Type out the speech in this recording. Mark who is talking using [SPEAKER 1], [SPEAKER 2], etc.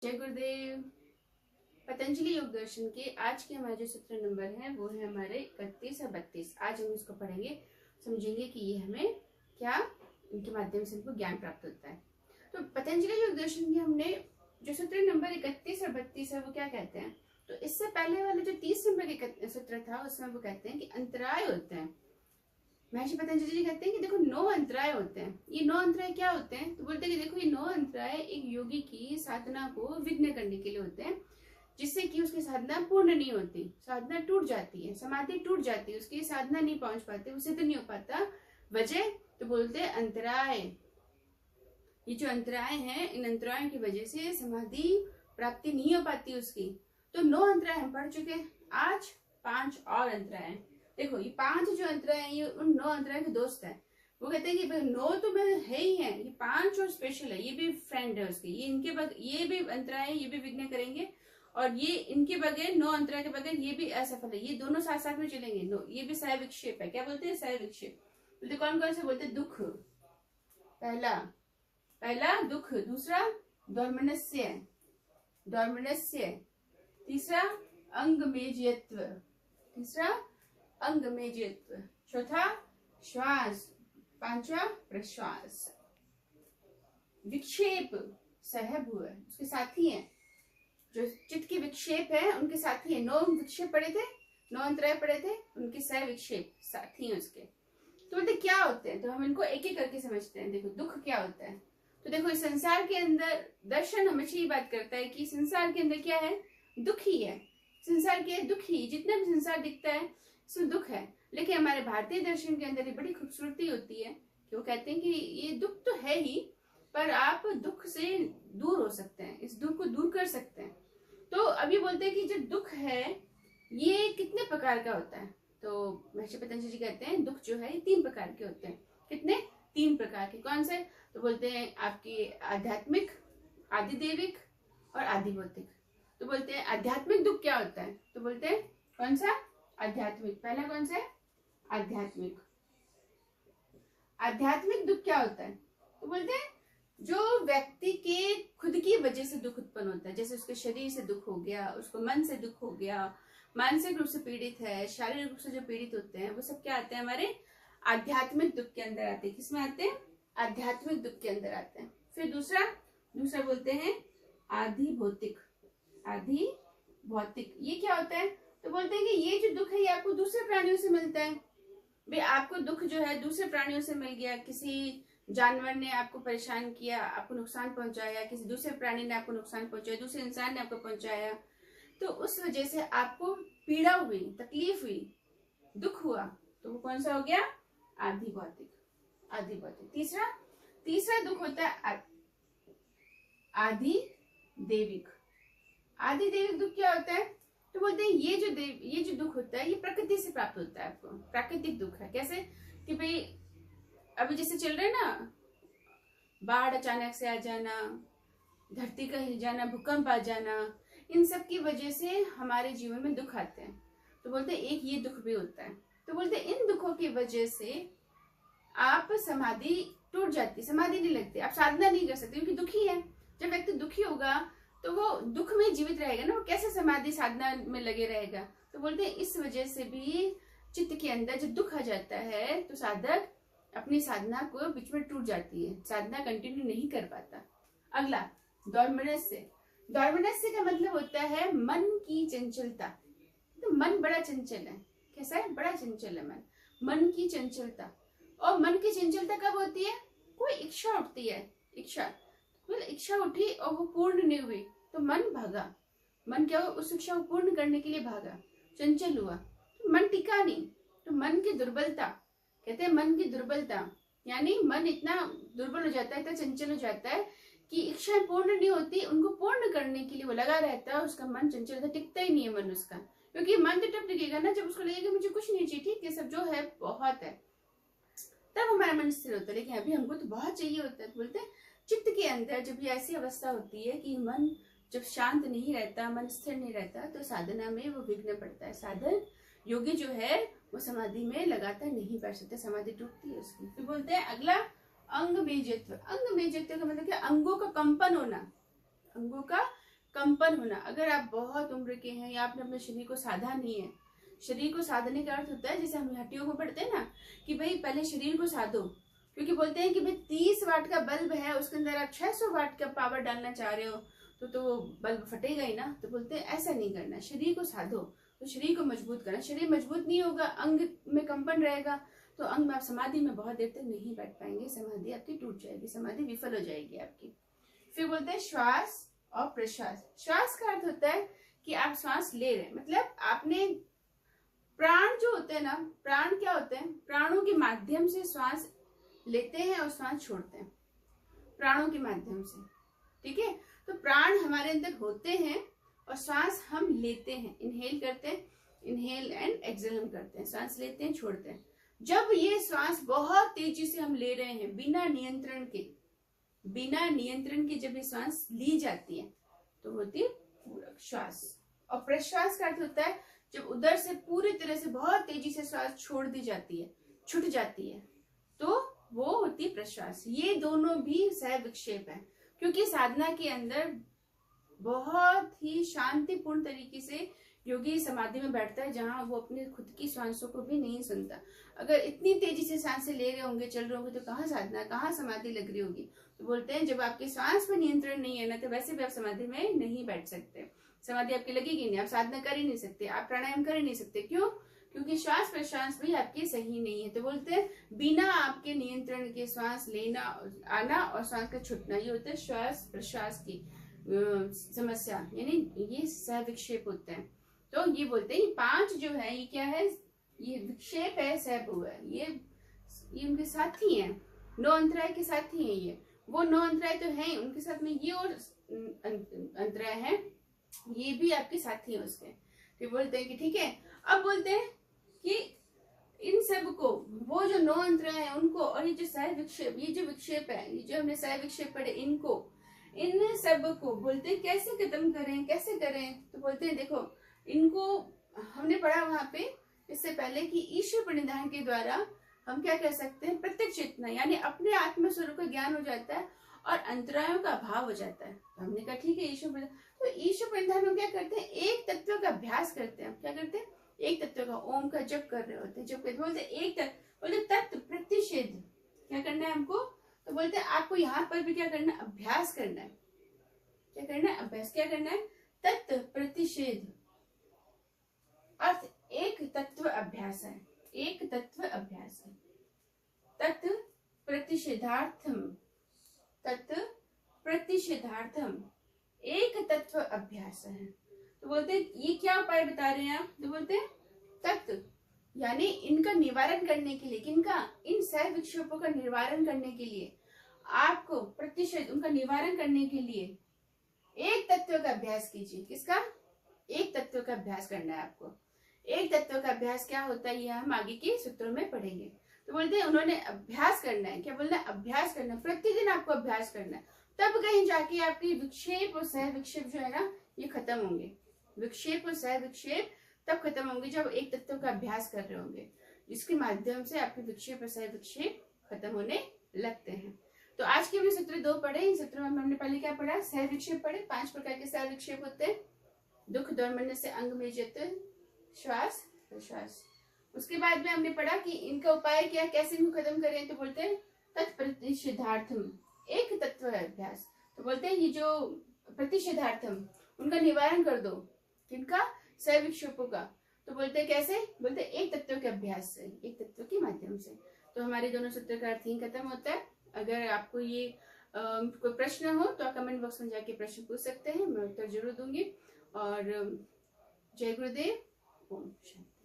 [SPEAKER 1] जय गुरुदेव। पतंजलि योग दर्शन के आज के हमारे जो सूत्र नंबर है वो है हमारे 31 और 32। आज हम इसको पढ़ेंगे, समझेंगे कि ये हमें क्या, इनके माध्यम से हमको ज्ञान प्राप्त होता है। तो पतंजलि योग दर्शन के हमने जो सूत्र नंबर 31 और 32 है वो क्या कहते हैं, तो इससे पहले वाले जो 30 नंबर के सूत्र था उसमें वो कहते हैं कि अंतराय होते हैं। महर्षि पतंजलि जी कहते हैं कि देखो 9 अंतराय होते हैं। ये 9 अंतराय क्या होते हैं, तो बोलते हैं कि देखो ये 9 अंतराय एक योगी की साधना को विघ्न करने के लिए होते हैं, जिससे कि उसकी साधना पूर्ण नहीं होती, साधना टूट जाती है, समाधि टूट जाती है, उसकी साधना नहीं पहुंच पाती, वो सिद्ध नहीं हो पाता। वजह तो बोलते हैं अंतराय। ये जो अंतराय हैं, इन अंतरायों की वजह से समाधि प्राप्ति नहीं हो पाती उसकी। तो 9 अंतराय हम पढ़ चुके हैं, आज 5 और अंतराय। देखो ये 5 जो अंतराय हैं ये उन 9 अंतराय के दोस्त हैं। वो कहते हैं कि 9 तो मैं है ही है, ये 5 और स्पेशल है, ये भी फ्रेंड है उसके, ये इनके ये भी अंतराय है, ये भी विघ्न करेंगे, और ये इनके बगैर 9 अंतराय के बगैर ये भी असफल है। ये दोनों साथ साथ में चलेंगे। ये भी सह विक्षेप है। क्या बोलते हैं? सह विक्षेप। बोलते कौन कौन से बोलते हैं? दुख, पहला दुख, दूसरा दौर्मनस्य, तीसरा अंगमेजयत्व, चौथा श्वास, पांचवा प्रश्वास। विक्षेप सहभुव उसके साथी हैं, जो चित्त के विक्षेप है उनके साथी है। 9 विक्षेप पड़े थे, 9 अंतराय पड़े थे, उनके सह विक्षेप साथी हैं उसके। तो बोलते क्या होते हैं, तो हम इनको एक एक करके समझते हैं। देखो दुख क्या होता है, तो देखो इस संसार के अंदर दर्शन हमेशा ही बात करता है कि संसार के अंदर क्या है? दुख ही है। संसार के दुख ही, जितना भी संसार दिखता है इसमें दुख है। लेकिन हमारे भारतीय दर्शन के अंदर ये बड़ी खूबसूरती होती है कि वो कहते हैं कि ये दुख तो है ही, पर आप दुख से दूर हो सकते हैं, इस दुख को दूर कर सकते हैं। तो अभी बोलते हैं कि जो दुख है ये कितने प्रकार का होता है, तो महर्षि पतंजलि जी कहते हैं दुख जो है ये 3 प्रकार के होते हैं। कितने? 3 प्रकार के। कौन से? तो बोलते हैं आपकी आध्यात्मिक, आदिदेविक और आदिभौतिक। तो बोलते हैं आध्यात्मिक दुख क्या होता है, तो बोलते हैं कौन सा? आध्यात्मिक। पहला कौन सा है? आध्यात्मिक। आध्यात्मिक दुख क्या होता है, तो बोलते हैं जो व्यक्ति के खुद की वजह से दुख उत्पन्न होता है, जैसे उसके शरीर से दुख हो गया, उसको मन से दुख हो गया, मानसिक रूप से पीड़ित है, शारीरिक रूप से जो पीड़ित होते हैं वो सब क्या आते हैं? हमारे आध्यात्मिक दुख के अंदर आते हैं। किसमें आते हैं? आध्यात्मिक दुख के अंदर आते हैं। फिर दूसरा बोलते हैं आधि भौतिक। ये क्या होता है, तो बोलते हैं कि ये जो दुख है ये आपको दूसरे प्राणियों से मिलता है। भाई आपको दुख जो है दूसरे प्राणियों से मिल गया, किसी जानवर ने आपको परेशान किया, आपको नुकसान पहुंचाया, किसी दूसरे प्राणी ने आपको नुकसान पहुंचाया, दूसरे इंसान ने आपको पहुंचाया, तो उस वजह से आपको पीड़ा हुई, तकलीफ हुई, दुख हुआ, तो वो कौन सा हो गया? आधि भौतिक। तीसरा दुख होता है आधि देविक दुख क्या होता है, तो बोलते हैं ये जो दुख होता है ये प्रकृति से प्राप्त होता है आपको। प्राकृतिक दुख है। कैसे कि भाई अभी जैसे चल रहे ना, बाढ़ अचानक से आ जाना, धरती का हिल जाना, भूकंप आ जाना, इन सब की वजह से हमारे जीवन में दुख आते हैं। तो बोलते हैं एक ये दुख भी होता है। तो बोलते हैं इन दुखों की वजह से आप समाधि टूट जाती, समाधि नहीं लगती, आप साधना नहीं कर सकते क्योंकि दुखी है। जब व्यक्ति दुखी होगा तो वो दुख में जीवित रहेगा ना, वो कैसे समाधि साधना में लगे रहेगा। तो बोलते हैं इस वजह से भी चित्त के अंदर जब दुख आ जाता है तो साधक अपनी साधना को बीच में टूट जाती है, साधना कंटिन्यू नहीं कर पाता। अगला दौर्मनस्य का मतलब होता है मन की चंचलता। तो मन बड़ा चंचल है। कैसा है? बड़ा चंचल है मन की चंचलता। और मन की चंचलता कब होती है? कोई इच्छा उठती है, इच्छा उठी और वो पूर्ण नहीं हुई तो मन भागा। मन क्या हुआ? उस इच्छा को पूर्ण करने के लिए भागा, चंचल हुआ, तो मन टिका नहीं। तो मन की दुर्बलता, कहते हैं मन की दुर्बलता, यानी मन इतना दुर्बल हो जाता है, इतना चंचल हो जाता है कि इच्छाएं पूर्ण नहीं होती, उनको पूर्ण करने के लिए वो लगा रहता है, उसका मन चंचल रहता, टिकता ही नहीं है मन उसका। क्योंकि मन तो तब टिकेगा ना जब उसको लगेगा मुझे कुछ नहीं चाहिए, ठीक है, सब जो है बहुत है, तब हमारा मन स्थिर होता है। लेकिन अभी हमको तो बहुत चाहिए होता है। बोलते हैं चित्त के अंदर जब ये ऐसी अवस्था होती है कि मन जब शांत नहीं रहता, मन स्थिर नहीं रहता, तो साधना में वो विघ्न पड़ता है। साधन योगी जो है वो समाधि में लगातार नहीं बैठ सकते, समाधि टूटती है उसकी। फिर बोलते हैं अगला अंग मेजत्व। अंग मेजत्व का मतलब क्या? अंगों का कंपन होना, अंगों का कंपन होना। अगर आप बहुत उम्र के हैं या आपने अपने शरीर को साधा नहीं है, शरीर को साधने का अर्थ होता है जैसे हम हड्डियों को पढ़ते हैं ना कि भाई पहले शरीर को साधो, क्योंकि बोलते हैं कि भाई 30 वाट का बल्ब है, उसके अंदर आप 600 वाट का पावर डालना चाह रहे हो तो वो बल्ब फटेगा ही ना। तो बोलते हैं ऐसा नहीं करना, शरीर को साधो, तो शरीर को मजबूत करना। शरीर मजबूत नहीं होगा, अंग में कंपन रहेगा, तो अंग में आप समाधि में बहुत देर तक नहीं बैठ पाएंगे, समाधि आपकी टूट जाएगी, समाधि विफल हो जाएगी आपकी। फिर बोलते हैं श्वास और प्रश्वास। श्वास का अर्थ होता है कि आप श्वास ले रहे हैं, मतलब आपने प्राण जो होते हैं ना, प्राण क्या होते हैं, प्राणों के माध्यम से श्वास लेते हैं और श्वास छोड़ते हैं, प्राणों के माध्यम से, ठीक है। तो प्राण हमारे अंदर होते हैं और श्वास हम लेते हैं, इनहेल करते हैं, इनहेल एंड एक्सहेल हम करते हैं, सांस लेते हैं छोड़ते हैं। जब ये श्वास बहुत तेजी से हम ले रहे हैं बिना नियंत्रण के जब ये श्वास ली जाती है तो होती है पूरक श्वास। और प्रश्वास का अर्थ होता है जब उधर से पूरी तरह से बहुत तेजी से श्वास छोड़ दी जाती है, छूट जाती है, तो वो होती है प्रश्वास। ये दोनों भी सह विक्षेप है, क्योंकि साधना के अंदर बहुत ही शांतिपूर्ण तरीके से योगी समाधि में बैठता है, जहां वो अपने खुद की सांसों को भी नहीं सुनता। अगर इतनी तेजी से सांसें ले रहे होंगे, चल रहे होंगे, तो कहाँ साधना, कहाँ समाधि लग रही होगी। तो बोलते हैं जब आपके सांस पर नियंत्रण नहीं है ना, तो वैसे भी आप समाधि में नहीं बैठ सकते, समाधि आपकी लगेगी नहीं, आप साधना कर ही नहीं सकते, आप प्राणायाम कर ही नहीं सकते। क्यों? क्योंकि श्वास प्रश्वास भी आपके सही नहीं है। तो बोलते हैं बिना आपके नियंत्रण के श्वास लेना आना और श्वास का छूटना, ये होता है श्वास प्रश्वास की समस्या, यानी ये सह विक्षेप होते हैं। तो ये बोलते हैं 5 जो है ये क्या है, ये विक्षेप है, सहभू है, ये उनके साथी हैं, 9 अंतराय के साथी हैं। ये वो 9 अंतराय तो हैं, उनके साथ में ये और अंतराय है, ये भी आपके साथी हैं उसके। फिर बोलते हैं कि ठीक है, अब बोलते हैं कि इन सब को, वो जो 9 अंतराय हैं उनको, और ये जो सह विक्षेप, ये जो विक्षेप है, ये जो हमने सह विक्षेप पढ़े, इनको, इन सब को बोलते हैं कैसे खत्म करें, कैसे करें। तो बोलते हैं देखो, इनको हमने पढ़ा वहां पे इससे पहले कि ईश्वर प्रणिधान के द्वारा हम क्या कर सकते हैं, प्रत्यक्ष चेतना, यानी अपने आत्म स्वरूप का ज्ञान हो जाता है और अंतरायों का अभाव हो जाता है। तो हमने कहा ठीक है ईश्वर प्रणिधान, तो ईश्वर प्रणिधान में क्या करते हैं, एक तत्व का अभ्यास करते हैं। क्या करते हैं, एक तत्व का, ओम का जप कर रहे होते हैं, जप करते बोलते एक तत्व, बोलते तत्व प्रतिषेध क्या करना है हमको। तो बोलते हैं आपको यहाँ पर भी क्या करना है, अभ्यास करना है। क्या करना है, अभ्यास। क्या करना है, तत्व प्रतिषेध अर्थ एक तत्व अभ्यास है, एक तत्व अभ्यास है। तत्व प्रतिषेधार्थम, तत्व प्रतिषेधार्थम एक तत्व अभ्यास है। तो बोलते हैं ये क्या उपाय बता रहे हैं आप। तो बोलते हैं तत्व यानी इनका निवारण करने के लिए, किनका, इन सह विक्षेपों का निवारण करने के लिए आपको प्रतिषेध, उनका निवारण करने के लिए एक तत्व का अभ्यास कीजिए। किसका, एक तत्व का अभ्यास करना है आपको। एक तत्व का अभ्यास क्या होता है, ये हम आगे के सूत्रों में पढ़ेंगे। तो बोलते हैं उन्होंने अभ्यास करना है। क्या बोलना है, अभ्यास करना है, प्रतिदिन आपको अभ्यास करना है, तब कहीं जाके आपकी विक्षेप और सह विक्षेप जो है ना, ये खत्म होंगे। विक्षेप और सह विक्षेप तब खत्म होंगे जब एक तत्व का अभ्यास कर रहे होंगे, जिसके माध्यम से आपके विक्षेप और सह विक्षेप खत्म होने लगते हैं। तो आज के हमने सूत्र 2 पढ़े। इन सूत्रों में हमने पहले क्या पढ़ा, सह विक्षेप पढ़े। 5 प्रकार के सह विक्षेप होते हैं, दुख दोर्मण्य से अंग में जत, श्वास प्रश्वास। उसके बाद में हमने पढ़ा कि इनका उपाय क्या, कैसे इनको खत्म करें। तो बोलते हैं तत्प्रतिषेधार्थम, एक तत्व अभ्यास। तो बोलते हैं ये जो प्रतिषेधार्थम, उनका निवारण कर दो, किनका, सह विक्षेपों का। तो बोलते हैं कैसे, बोलते हैं एक तत्व के अभ्यास से, एक तत्व के माध्यम से। तो हमारे दोनों सूत्र का अर्थ ही खत्म होता है। अगर आपको ये कोई प्रश्न हो तो आप कमेंट बॉक्स में जाके प्रश्न पूछ सकते हैं, मैं उत्तर जरूर दूंगी। और जय गुरुदेव, ओम शांति।